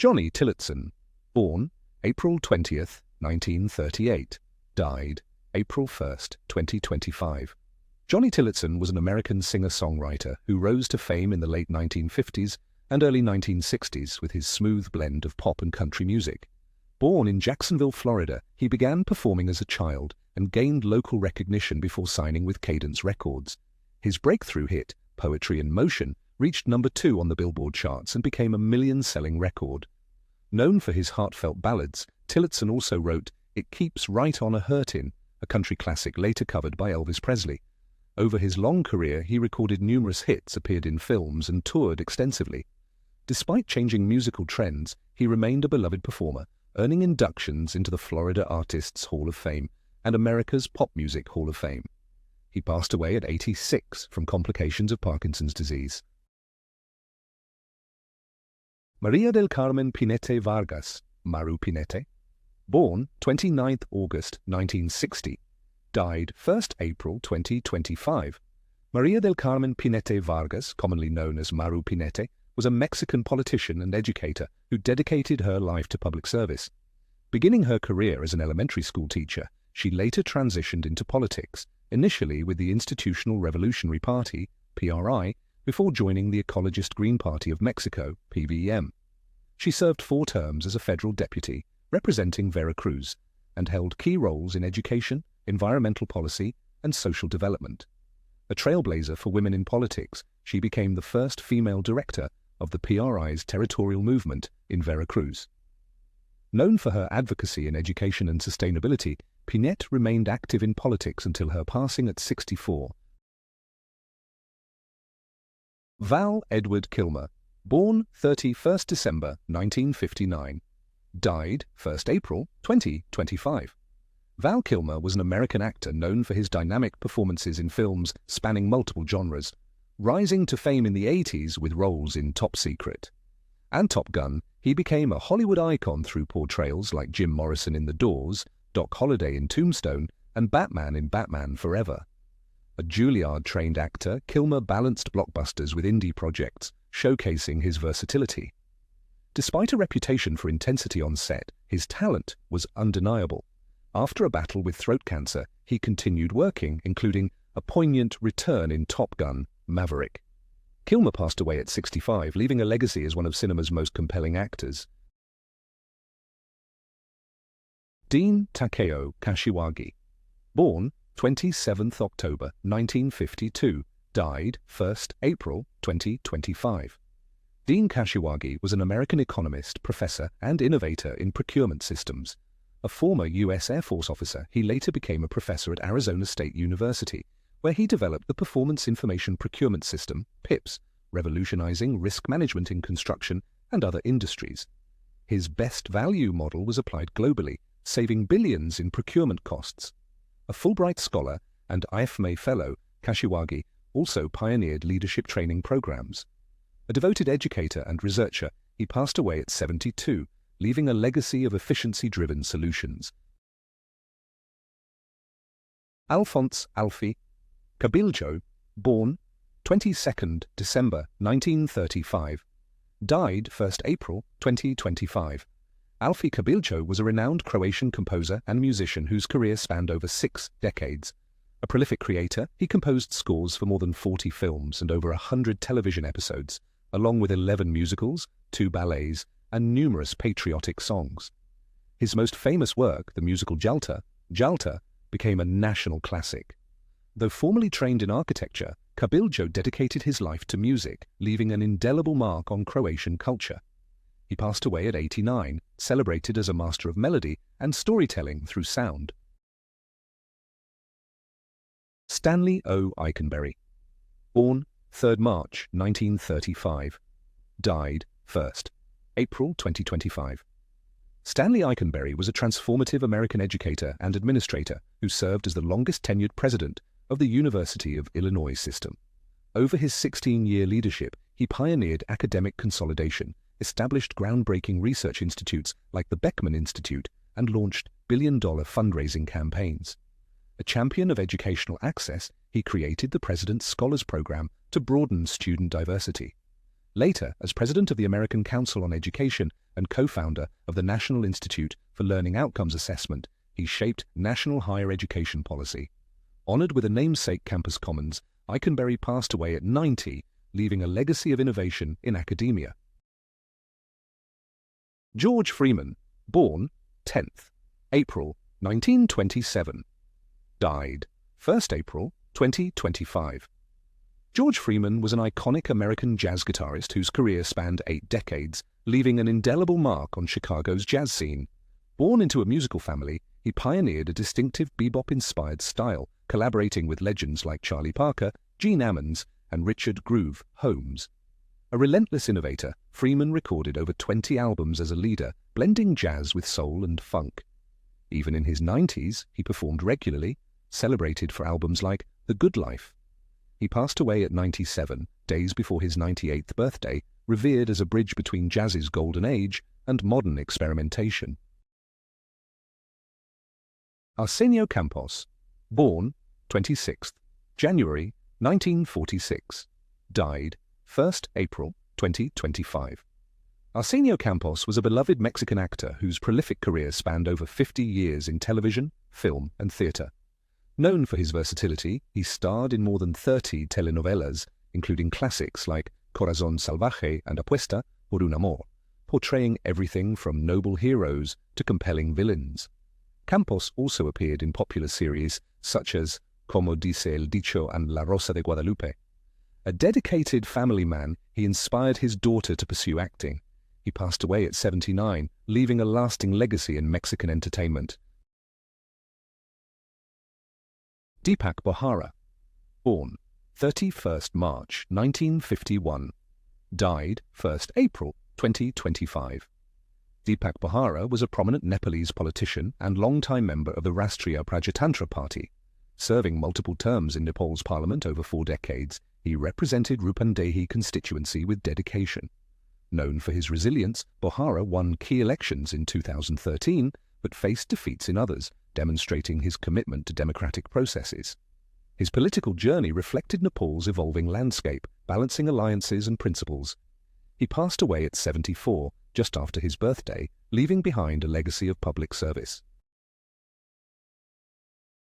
Johnny Tillotson, born April 20th, 1938, died April 1st, 2025. Johnny Tillotson was an American singer-songwriter who rose to fame in the late 1950s and early 1960s with his smooth blend of pop and country music. Born in Jacksonville, Florida, he began performing as a child and gained local recognition before signing with Cadence Records. His breakthrough hit, Poetry in Motion, reached number 2 on the Billboard charts and became a million-selling record. Known for his heartfelt ballads, Tillotson also wrote It Keeps Right On a Hurtin', a country classic later covered by Elvis Presley. Over his long career, he recorded numerous hits, appeared in films, and toured extensively. Despite changing musical trends, he remained a beloved performer, earning inductions into the Florida Artists Hall of Fame and America's Pop Music Hall of Fame. He passed away at 86 from complications of Parkinson's disease. Maria del Carmen Pinete Vargas, Maru Pinete, born 29th August 1960, died 1st April 2025. Maria del Carmen Pinete Vargas, commonly known as Maru Pinete, was a Mexican politician and educator who dedicated her life to public service. Beginning her career as an elementary school teacher, she later transitioned into politics, initially with the Institutional Revolutionary Party, PRI, before joining the Ecologist Green Party of Mexico, PVM. She served 4 terms as a federal deputy, representing Veracruz, and held key roles in education, environmental policy, and social development. A trailblazer for women in politics, she became the first female director of the PRI's territorial movement in Veracruz. Known for her advocacy in education and sustainability, Pinete remained active in politics until her passing at 64. Val Edward Kilmer, born 31st December 1959, died 1st April 2025. Val Kilmer was an American actor known for his dynamic performances in films spanning multiple genres, rising to fame in the 80s with roles in Top Secret and Top Gun. He became a Hollywood icon through portrayals like Jim Morrison in The Doors, Doc Holliday in Tombstone, and Batman in Batman Forever. A Juilliard-trained actor, Kilmer balanced blockbusters with indie projects, showcasing his versatility. Despite a reputation for intensity on set, his talent was undeniable. After a battle with throat cancer, he continued working, including a poignant return in Top Gun: Maverick. Kilmer passed away at 65, leaving a legacy as one of cinema's most compelling actors. Dean Takeo Kashiwagi, born 27th October 1952, died 1st April 2025. Dean Kashiwagi was an American economist, professor, and innovator in procurement systems. A former U.S. Air Force officer, he later became a professor at Arizona State University, where he developed the Performance Information Procurement System, PIPS, revolutionizing risk management in construction and other industries. His best value model was applied globally, saving billions in procurement costs. A Fulbright scholar and IFMA fellow, Kashiwagi also pioneered leadership training programs. A devoted educator and researcher, he passed away at 72, leaving a legacy of efficiency-driven solutions. Alphonse Alfie Cabiljo, born 22nd December 1935, died 1st April 2025. Alfie Cabiljo was a renowned Croatian composer and musician whose career spanned over 6 decades. A prolific creator, he composed scores for more than 40 films and over 100 television episodes, along with 11 musicals, 2 ballets, and numerous patriotic songs. His most famous work, the musical Jalta, became a national classic. Though formerly trained in architecture, Cabiljo dedicated his life to music, leaving an indelible mark on Croatian culture. He passed away at 89, celebrated as a master of melody and storytelling through sound. Stanley O. Eikenberry, born 3rd March 1935, died 1st April 2025. Stanley Eikenberry was a transformative American educator and administrator who served as the longest-tenured president of the University of Illinois system. Over his 16-year leadership, he pioneered academic consolidation, established groundbreaking research institutes like the Beckman Institute, and launched billion-dollar fundraising campaigns. A champion of educational access, he created the President's Scholars Program to broaden student diversity. Later, as president of the American Council on Education and co-founder of the National Institute for Learning Outcomes Assessment, he shaped national higher education policy. Honored with a namesake campus commons, Eikenberry passed away at 90, leaving a legacy of innovation in academia. George Freeman, born 10th April 1927, died 1st April 2025. George Freeman was an iconic American jazz guitarist whose career spanned 8 decades, leaving an indelible mark on Chicago's jazz scene. Born into a musical family, he pioneered a distinctive bebop-inspired style, collaborating with legends like Charlie Parker, Gene Ammons, and Richard "Groove" Holmes. A relentless innovator, Freeman recorded over 20 albums as a leader, blending jazz with soul and funk. Even in his 90s, he performed regularly, celebrated for albums like The Good Life. He passed away at 97, days before his 98th birthday, revered as a bridge between jazz's golden age and modern experimentation. Arsenio Campos, born 26th January 1946, died 1st April 2025. Arsenio Campos was a beloved Mexican actor whose prolific career spanned over 50 years in television, film, and theater. Known for his versatility, he starred in more than 30 telenovelas, including classics like Corazón Salvaje and Apuesta por un Amor, portraying everything from noble heroes to compelling villains. Campos also appeared in popular series such as Como dice el dicho and La Rosa de Guadalupe. A dedicated family man, he inspired his daughter to pursue acting. He passed away at 79, leaving a lasting legacy in Mexican entertainment. Deepak Bohra, born 31st March 1951, died 1st April 2025. Deepak Bohra was a prominent Nepalese politician and longtime member of the Rashtriya Prajatantra Party. Serving multiple terms in Nepal's parliament over 4 decades, he represented Rupandehi constituency with dedication. Known for his resilience, Bohra won key elections in 2013, but faced defeats in others, demonstrating his commitment to democratic processes. His political journey reflected Nepal's evolving landscape, balancing alliances and principles. He passed away at 74, just after his birthday, leaving behind a legacy of public service.